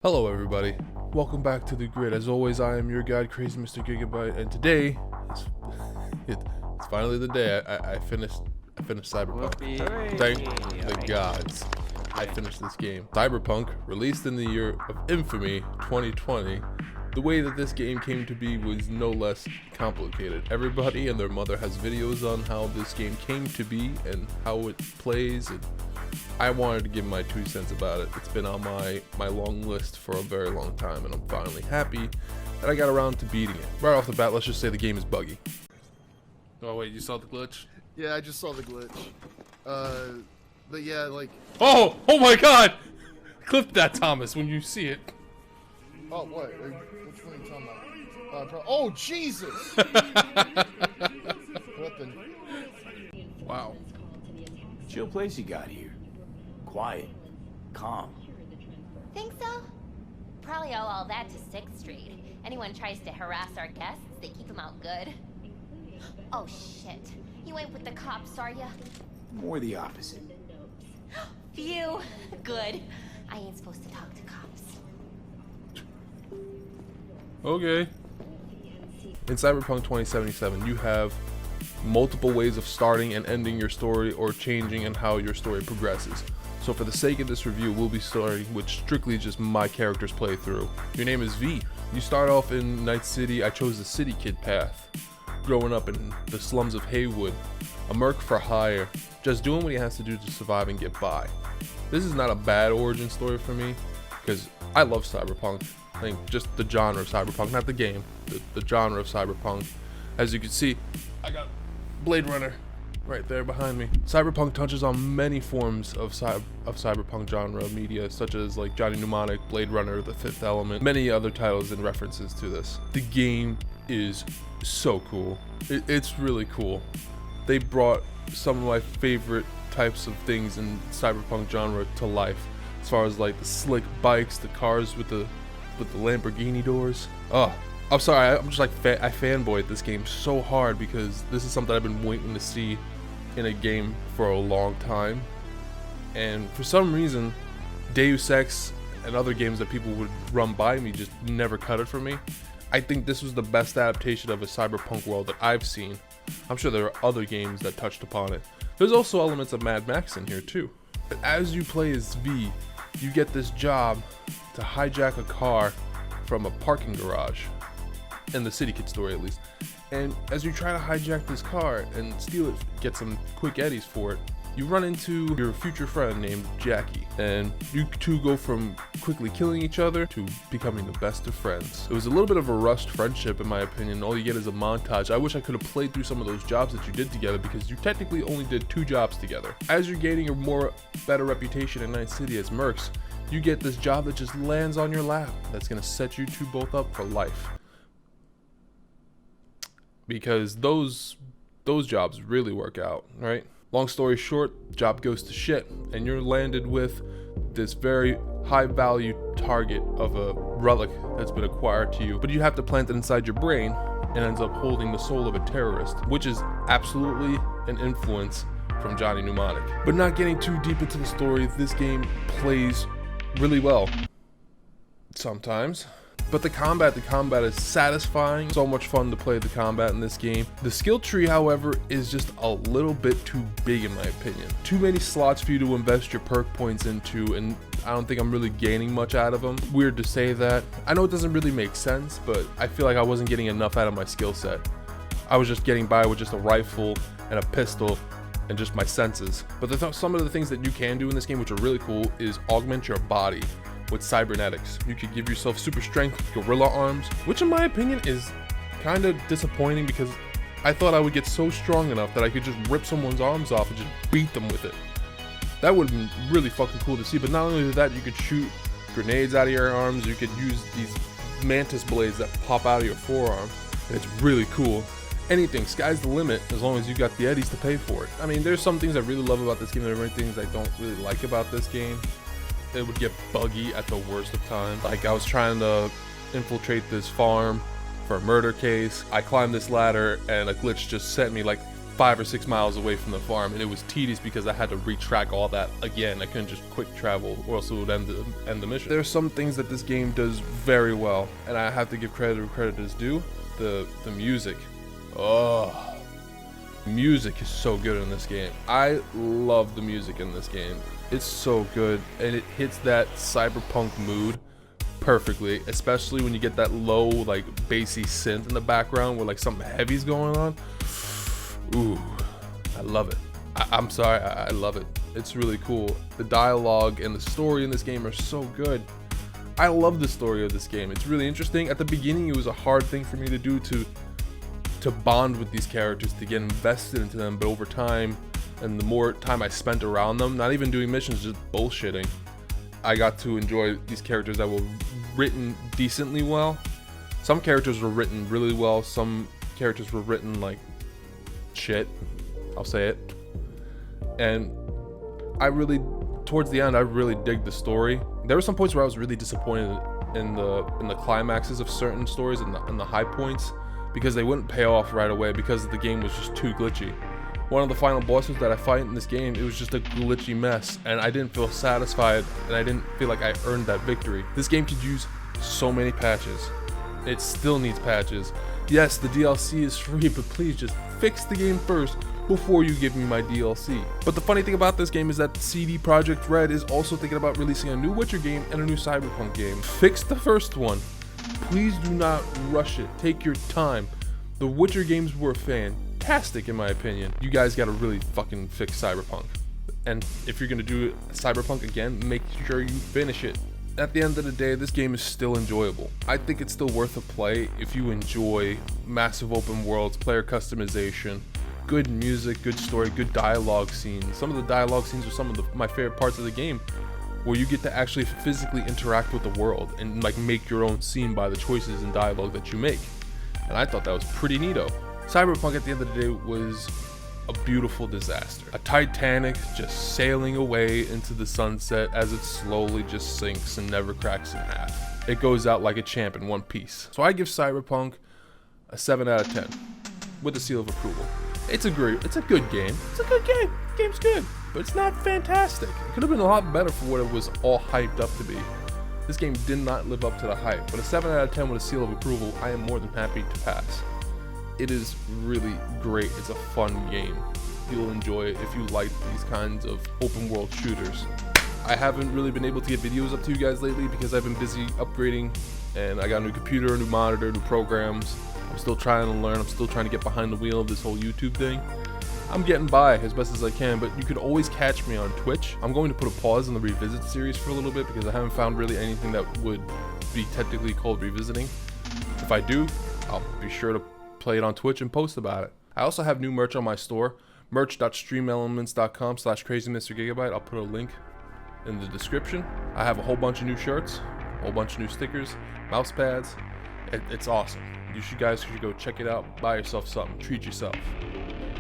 Hello everybody, welcome back to The Grid. As always, I am your guide, Crazy Mr. Gigabyte, and today, it's finally the day I finished Cyberpunk. Thank the gods, I finished this game. Cyberpunk, released in the year of infamy, 2020. The way that this game came to be was no less complicated. Everybody and their mother has videos on how this game came to be and how it plays, and I wanted to give my 2 cents about it. It's been on my long list for a very long time, and I'm finally happy that I got around to beating it. Right off the bat, let's just say the game is buggy. Oh wait, you saw the glitch? Yeah, I just saw the glitch. But yeah, like... Oh my god! Clip that, Thomas, when you see it. Oh, what? Which one are you talking about? Oh, Jesus! Weapon. Wow. Chill place you got here. Quiet. Calm. Think so? Probably owe all that to 6th Street. Anyone tries to harass our guests, they keep them out good. Oh shit. You ain't with the cops, are ya? More the opposite. Phew. Good. I ain't supposed to talk to cops. Okay. In Cyberpunk 2077, you have multiple ways of starting and ending your story or changing and how your story progresses. So for the sake of this review, we'll be starting with strictly just my character's playthrough. Your name is V. You start off in Night City. I chose the city kid path. Growing up in the slums of Haywood, a merc for hire, just doing what he has to do to survive and get by. This is not a bad origin story for me, because I love Cyberpunk. I think just the genre of Cyberpunk, not the game, the genre of Cyberpunk. As you can see, I got Blade Runner right there behind me. Cyberpunk touches on many forms of Cyberpunk genre media, such as like Johnny Mnemonic, Blade Runner, The Fifth Element, many other titles and references to this. The game is so cool. It's really cool. They brought some of my favorite types of things in Cyberpunk genre to life, as far as like the slick bikes, the cars with the Lamborghini doors. Oh, I'm sorry, I'm just like I fanboyed this game so hard because this is something I've been waiting to see in a game for a long time, and for some reason Deus Ex and other games that people would run by me just never cut it for me. I think this was the best adaptation of a cyberpunk world that I've seen. I'm sure there are other games that touched upon it. There's also elements of Mad Max in here too. As you play as V, you get this job to hijack a car from a parking garage, in the City Kid story at least. And as you try to hijack this car and steal it, get some quick eddies for it, you run into your future friend named Jackie, and you two go from quickly killing each other to becoming the best of friends. It was a little bit of a rushed friendship in my opinion. All you get is a montage. I wish I could have played through some of those jobs that you did together, because you technically only did 2 jobs together. As you're gaining a better reputation in Night City as mercs, you get this job that just lands on your lap that's gonna set you two both up for life. Because those jobs really work out, right? Long story short, job goes to shit, and you're landed with this very high value target of a relic that's been acquired to you, but you have to plant it inside your brain, and ends up holding the soul of a terrorist, which is absolutely an influence from Johnny Mnemonic. But not getting too deep into the story, this game plays really well sometimes. But the combat is satisfying. So much fun to play the combat in this game. The skill tree, however, is just a little bit too big in my opinion. Too many slots for you to invest your perk points into, and I don't think I'm really gaining much out of them. Weird to say that. I know it doesn't really make sense, but I feel like I wasn't getting enough out of my skill set. I was just getting by with just a rifle and a pistol and just my senses. But some of the things that you can do in this game, which are really cool, is augment your body with cybernetics. You could give yourself super strength, gorilla arms, which in my opinion is kind of disappointing, because I thought I would get so strong enough that I could just rip someone's arms off and just beat them with it. That would have been really fucking cool to see. But not only that, you could shoot grenades out of your arms, you could use these mantis blades that pop out of your forearm, and it's really cool. Anything, sky's the limit, as long as you got the eddies to pay for it. I mean, there's some things I really love about this game, there are many things I don't really like about this game. It would get buggy at the worst of times. Like, I was trying to infiltrate this farm for a murder case. I climbed this ladder and a glitch just sent me like 5 or 6 miles away from the farm, and it was tedious because I had to retrack all that again. I couldn't just quick travel or else it would end the mission. There are some things that this game does very well, and I have to give credit where credit is due. The music. Oh, music is so good in this game. I love the music in this game. It's so good, and it hits that cyberpunk mood perfectly, especially when you get that low, like, bassy synth in the background where like something heavy's going on. Ooh, I love it. I'm sorry, I love it. It's really cool. The dialogue and the story in this game are so good. I love the story of this game. It's really interesting. At the beginning, it was a hard thing for me to do to bond with these characters, to get invested into them, but over time, and the more time I spent around them, not even doing missions, just bullshitting, I got to enjoy these characters that were written decently well. Some characters were written really well, some characters were written like shit, I'll say it. And towards the end, I really digged the story. There were some points where I was really disappointed in the climaxes of certain stories and the high points, because they wouldn't pay off right away because the game was just too glitchy. One of the final bosses that I fight in this game, it was just a glitchy mess, and I didn't feel satisfied, and I didn't feel like I earned that victory. This game could use so many patches. It still needs patches. Yes, the DLC is free, but please just fix the game first before you give me my DLC. But the funny thing about this game is that CD Projekt Red is also thinking about releasing a new Witcher game and a new Cyberpunk game. Fix the first one. Please do not rush it. Take your time. The Witcher games were fantastic in my opinion. You guys gotta really fucking fix Cyberpunk. And if you're gonna do Cyberpunk again, make sure you finish it. At the end of the day, this game is still enjoyable. I think it's still worth a play if you enjoy massive open worlds, player customization, good music, good story, good dialogue scenes. Some of the dialogue scenes are some of my favorite parts of the game, where you get to actually physically interact with the world and like make your own scene by the choices and dialogue that you make. And I thought that was pretty neato. Cyberpunk at the end of the day was a beautiful disaster. A Titanic just sailing away into the sunset as it slowly just sinks and never cracks in half. It goes out like a champ in one piece. So I give Cyberpunk a 7 out of 10 with a seal of approval. It's a good game. It's a good game. The game's good, but it's not fantastic. It could have been a lot better for what it was all hyped up to be. This game did not live up to the hype, but a 7 out of 10 with a seal of approval, I am more than happy to pass. It is really great. It's a fun game. You'll enjoy it if you like these kinds of open world shooters. I haven't really been able to get videos up to you guys lately because I've been busy upgrading, and I got a new computer, a new monitor, new programs. I'm still trying to learn. I'm still trying to get behind the wheel of this whole YouTube thing. I'm getting by as best as I can, but you could always catch me on Twitch. I'm going to put a pause on the Revisit series for a little bit because I haven't found really anything that would be technically called revisiting. If I do, I'll be sure to play it on Twitch and post about it. I also have new merch on my store, merch.streamelements.com/crazymrgigabyte. I'll put a link in the description. I have a whole bunch of new shirts, a whole bunch of new stickers, mouse pads. It's awesome. You guys should go check it out, buy yourself something, treat yourself.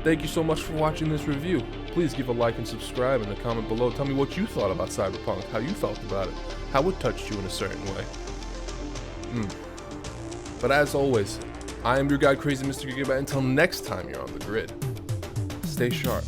Thank you so much for watching this review. Please give a like and subscribe in the comment below. Tell me what you thought about Cyberpunk, how you felt about it, how it touched you in a certain way. But as always, I am your guide, Crazy Mr. Gigabyte. Until next time you're on the grid, stay sharp.